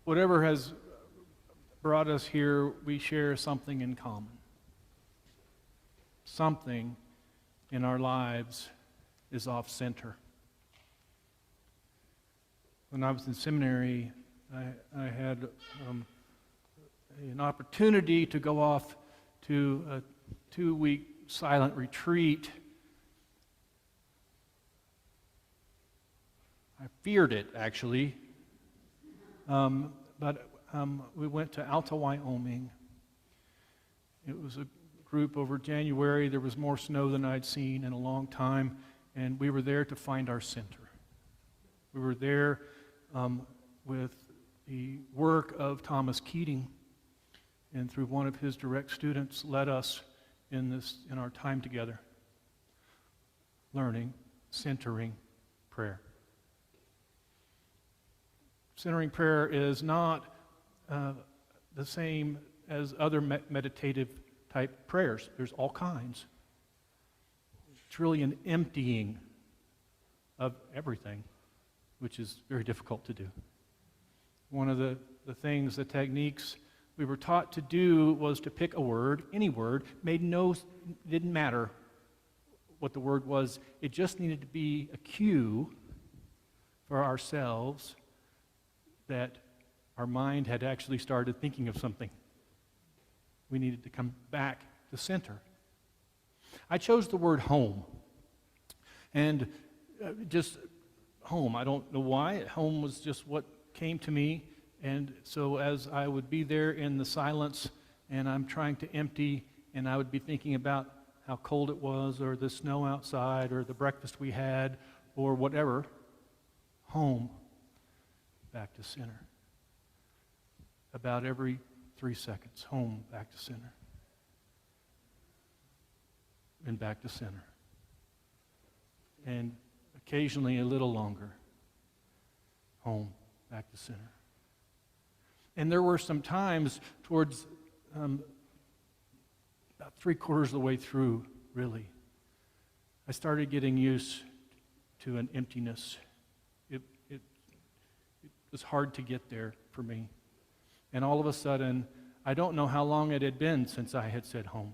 whatever has brought us here, we share something in common. Something in our lives is off center. When I was in seminary, I had an opportunity to go off to a 2-week silent retreat. I feared it, actually. But we went to Alta, Wyoming. It was a group over January. There was more snow than I'd seen in a long time, and we were there to find our center. We were there with the work of Thomas Keating, and through one of his direct students led us in our time together, learning, centering prayer. Centering prayer is not the same as other meditative type prayers. There's all kinds. It's really an emptying of everything, which is very difficult to do. One of the things, the techniques we were taught to do was to pick a word, any word, didn't matter what the word was. It just needed to be a cue for ourselves that our mind had actually started thinking of something. We needed to come back to center. I chose the word home. And just home. I don't know why. Home was just what came to me. And so as I would be there in the silence and I'm trying to empty, and I would be thinking about how cold it was, or the snow outside, or the breakfast we had, or whatever, home, back to center. About every 3 seconds, home, back to center. And back to center. And occasionally a little longer. Home, back to center. And there were some times towards about 3/4 of the way through, really, I started getting used to an emptiness. It was hard to get there for me. And all of a sudden, I don't know how long it had been since I had said home.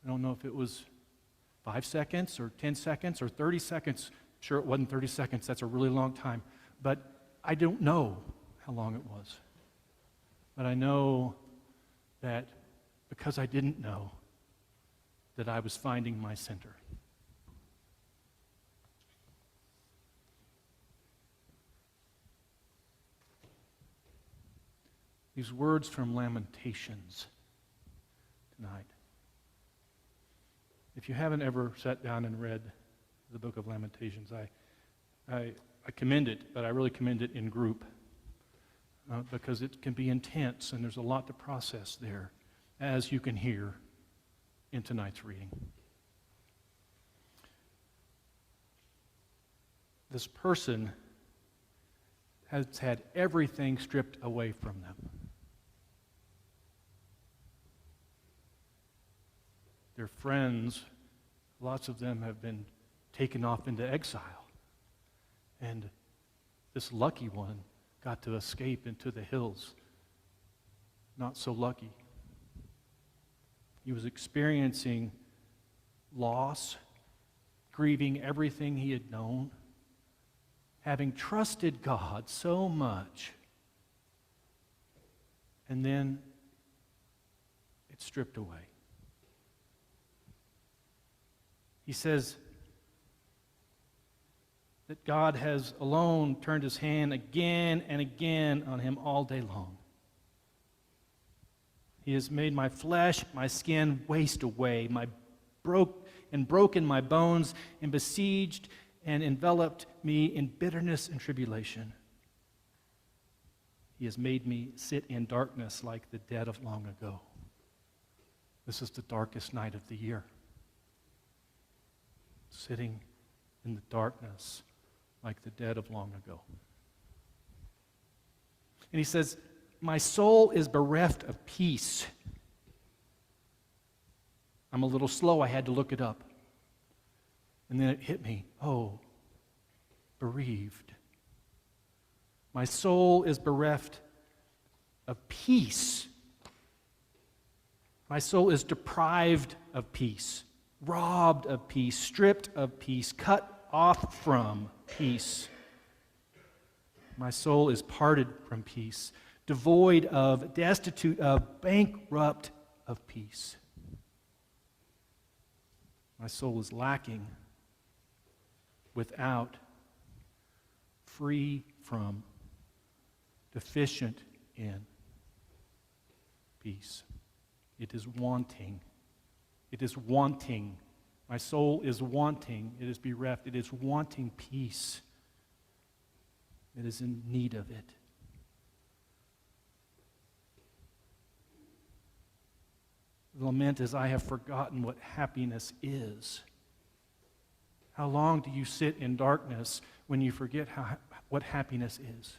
I don't know if it was 5 seconds or 10 seconds or 30 seconds. Sure, it wasn't 30 seconds. That's a really long time. But I don't know how long it was. But I know that because I didn't know, that I was finding my center. These words from Lamentations tonight. If you haven't ever sat down and read the book of Lamentations, I commend it, but I really commend it in group because it can be intense and there's a lot to process there, as you can hear in tonight's reading. This person has had everything stripped away from them. Their friends, lots of them have been taken off into exile. And this lucky one got to escape into the hills. Not so lucky. He was experiencing loss, grieving everything he had known, having trusted God so much, and then it's stripped away. He says that God has alone turned his hand again and again on him all day long. He has made my flesh, my skin waste away, broken my bones, and besieged and enveloped me in bitterness and tribulation. He has made me sit in darkness like the dead of long ago. This is the darkest night of the year. Sitting in the darkness like the dead of long ago. And he says, my soul is bereft of peace. I'm a little slow, I had to look it up. And then it hit me, bereaved. My soul is bereft of peace. My soul is deprived of peace, robbed of peace, stripped of peace, cut off from peace. My soul is parted from peace, devoid of, destitute of, bankrupt of peace. My soul is lacking, without, free from, deficient in peace. It is wanting. It is wanting. My soul is wanting. It is bereft. It is wanting peace. It is in need of it. The lament is, I have forgotten what happiness is. How long do you sit in darkness when you forget what happiness is?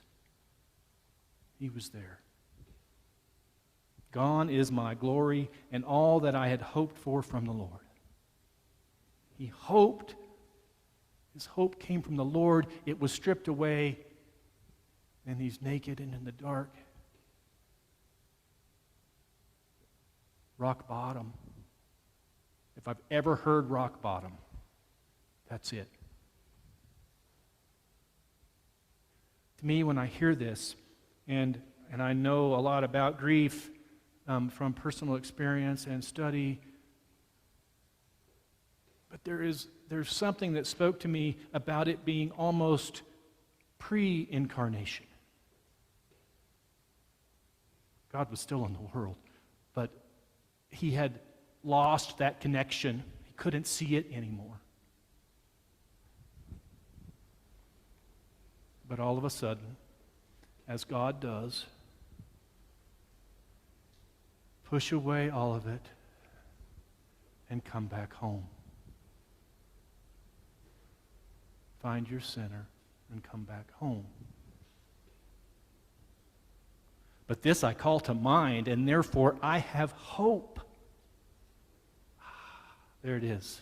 He was there. Gone is my glory and all that I had hoped for from the Lord. He hoped. His hope came from the Lord. It was stripped away, and he's naked and in the dark. Rock bottom. If I've ever heard rock bottom, that's it. To me, when I hear this, and I know a lot about grief from personal experience and study, but there's something that spoke to me about it being almost pre-incarnation. God was still in the world, but he had lost that connection. He couldn't see it anymore. But all of a sudden, as God does, push away all of it and come back home. Find your center and come back home. But this I call to mind, and therefore I have hope. There it is.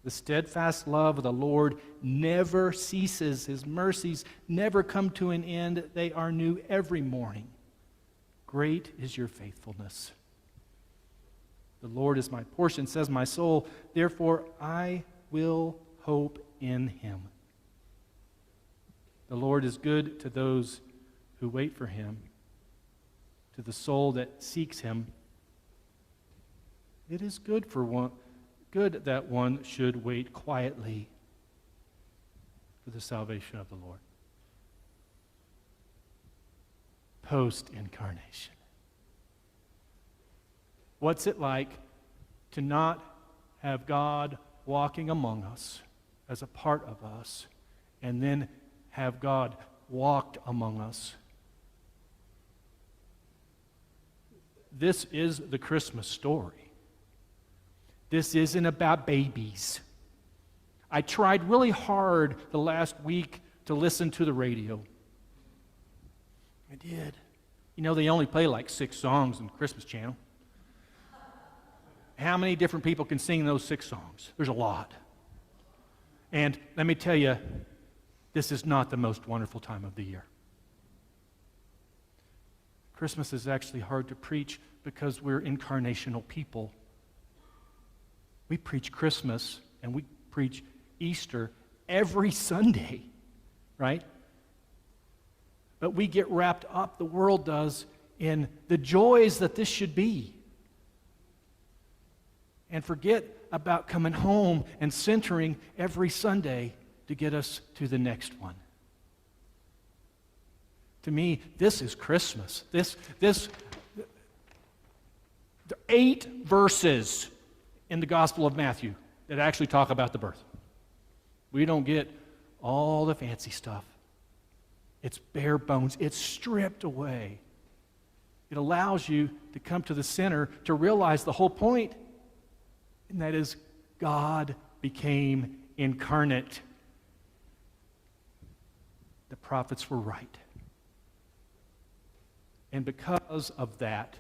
The steadfast love of the Lord never ceases. His mercies never come to an end. They are new every morning. Great is your faithfulness. The Lord is my portion, says my soul. Therefore I will hope in him. The Lord is good to those who wait for him, to the soul that seeks him. It is good that one should wait quietly for the salvation of the Lord. Post-incarnation. What's it like to not have God walking among us as a part of us, and then have God walked among us? This is the Christmas story. This isn't about babies. I tried really hard the last week to listen to the radio. I did. You know, they only play like 6 songs on the Christmas channel. How many different people can sing those 6 songs? There's a lot. And let me tell you, this is not the most wonderful time of the year. Christmas is actually hard to preach because we're incarnational people. We preach Christmas and we preach Easter every Sunday, right? But we get wrapped up, the world does, in the joys that this should be. And forget about coming home and centering every Sunday to get us to the next one. To me, this is Christmas. The 8 verses in the Gospel of Matthew that actually talk about the birth. We don't get all the fancy stuff. It's bare bones. It's stripped away. It allows you to come to the center to realize the whole point, and that is God became incarnate. The prophets were right. And because of that,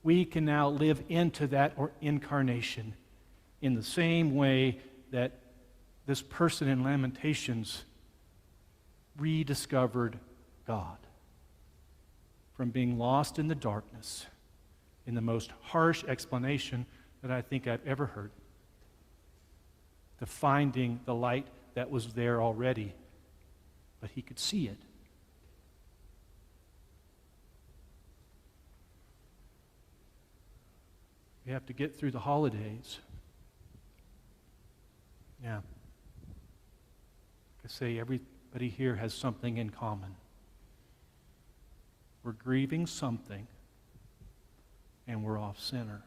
we can now live into that or incarnation in the same way that this person in Lamentations rediscovered God. from being lost in the darkness in the most harsh explanation that I think I've ever heard, to finding the light that was there already, but he could see it. We have to get through the holidays. Yeah. Like I say, everybody here has something in common. We're grieving something, and we're off center.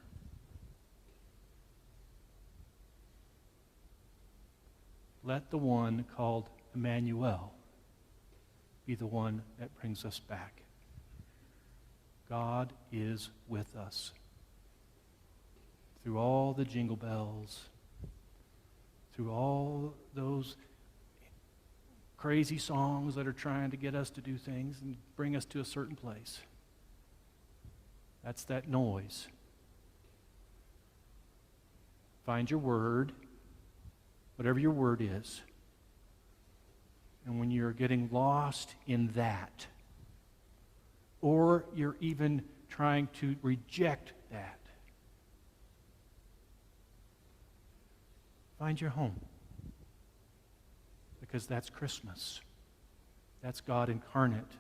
Let the one called Emmanuel be the one that brings us back. God is with us. Through all the jingle bells, through all those crazy songs that are trying to get us to do things and bring us to a certain place. That's that noise. Find your word, whatever your word is. And when you're getting lost in that, or you're even trying to reject that, find your home. Because that's Christmas. That's God incarnate.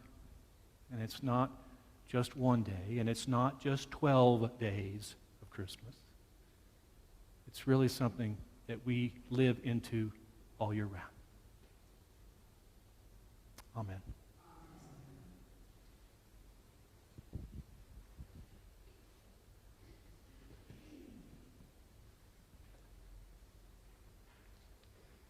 And it's not just one day, and it's not just 12 days of Christmas. It's really something that we live into all year round. Amen.